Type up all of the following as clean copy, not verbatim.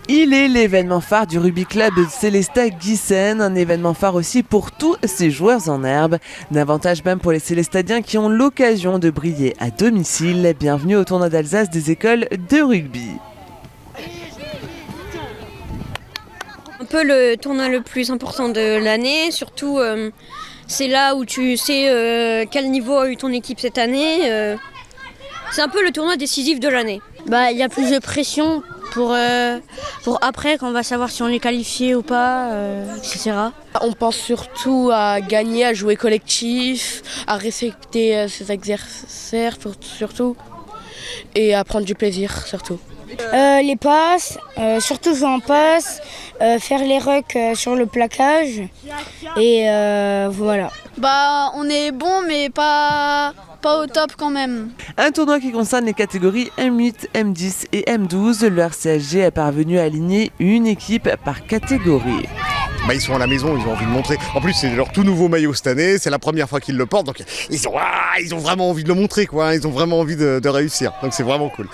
Il est l'événement phare du rugby club Célestat-Guissen, un événement phare aussi pour tous ces joueurs en herbe. Davantage même pour les Célestadiens qui ont l'occasion de briller à domicile. Bienvenue au tournoi d'Alsace des écoles de rugby. Un peu le tournoi le plus important de l'année, surtout c'est là où tu sais quel niveau a eu ton équipe cette année. C'est un peu le tournoi décisif de l'année. Il y a plus de pression pour après, quand on va savoir si on est qualifié ou pas, etc. On pense surtout à gagner, à jouer collectif, à respecter ses adversaires surtout, et à prendre du plaisir surtout. Les passes, surtout jouer en passe, faire les rucks sur le plaquage, et voilà. On est bon mais pas au top quand même. Un tournoi qui concerne les catégories M8, M10 et M12. Le RCSG est parvenu à aligner une équipe par catégorie. Ils sont à la maison, ils ont envie de montrer. En plus, c'est leur tout nouveau maillot cette année, c'est la première fois qu'ils le portent, donc ils ont vraiment envie de le montrer, quoi. Ils ont vraiment envie de réussir, donc c'est vraiment cool.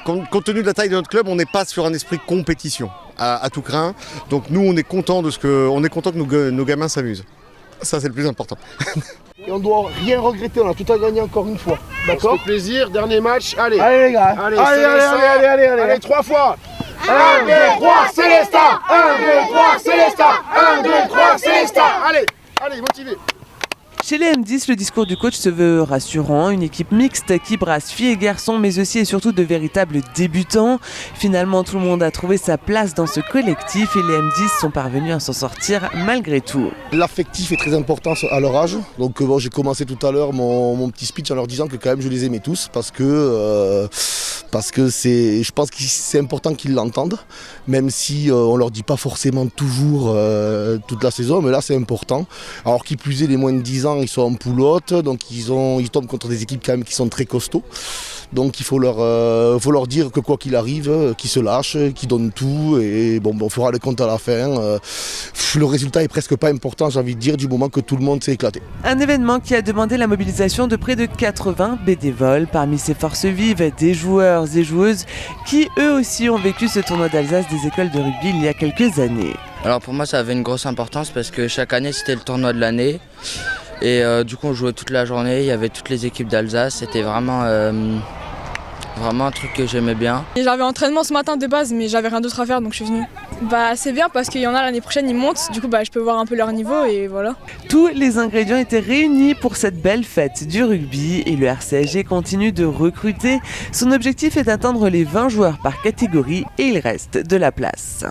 Compte tenu de la taille de notre club, on n'est pas sur un esprit compétition à tout crin, donc nous on est content que nos gamins s'amusent. Ça c'est le plus important. Et on ne doit rien regretter, on a tout à gagner encore une fois. D'accord ? On se fait plaisir, dernier match, allez. Allez les gars, allez, 3 fois. 1, 2, 3, Célestat. 1, 2, 3, Célestat. 1, 2, 3, Célestat. Allez, motivé. Chez les M10, le discours du coach se veut rassurant, une équipe mixte qui brasse filles et garçons, mais aussi et surtout de véritables débutants. Finalement, tout le monde a trouvé sa place dans ce collectif et les M10 sont parvenus à s'en sortir malgré tout. L'affectif est très important à leur âge, donc j'ai commencé tout à l'heure mon petit speech en leur disant que quand même je les aimais tous parce que je pense que c'est important qu'ils l'entendent, même si on leur dit pas forcément toujours toute la saison, mais là c'est important. Alors qui plus est, les moins de 10 ans, ils sont en poule haute, donc ils tombent contre des équipes quand même qui sont très costauds. Donc il faut leur dire que quoi qu'il arrive, qu'ils se lâchent, qu'ils donnent tout, et on fera le compte à la fin. Le résultat est presque pas important, j'ai envie de dire, du moment que tout le monde s'est éclaté. Un événement qui a demandé la mobilisation de près de 80 bénévoles. Parmi ces forces vives, des joueurs et joueuses qui eux aussi ont vécu ce tournoi d'Alsace des écoles de rugby il y a quelques années. Alors pour moi ça avait une grosse importance parce que chaque année c'était le tournoi de l'année. Et du coup on jouait toute la journée, il y avait toutes les équipes d'Alsace, c'était vraiment un truc que j'aimais bien. J'avais entraînement ce matin de base mais j'avais rien d'autre à faire donc je suis venue. C'est bien parce qu'il y en a l'année prochaine, ils montent, du coup je peux voir un peu leur niveau et voilà. Tous les ingrédients étaient réunis pour cette belle fête du rugby et le RCSG continue de recruter. Son objectif est d'atteindre les 20 joueurs par catégorie et il reste de la place.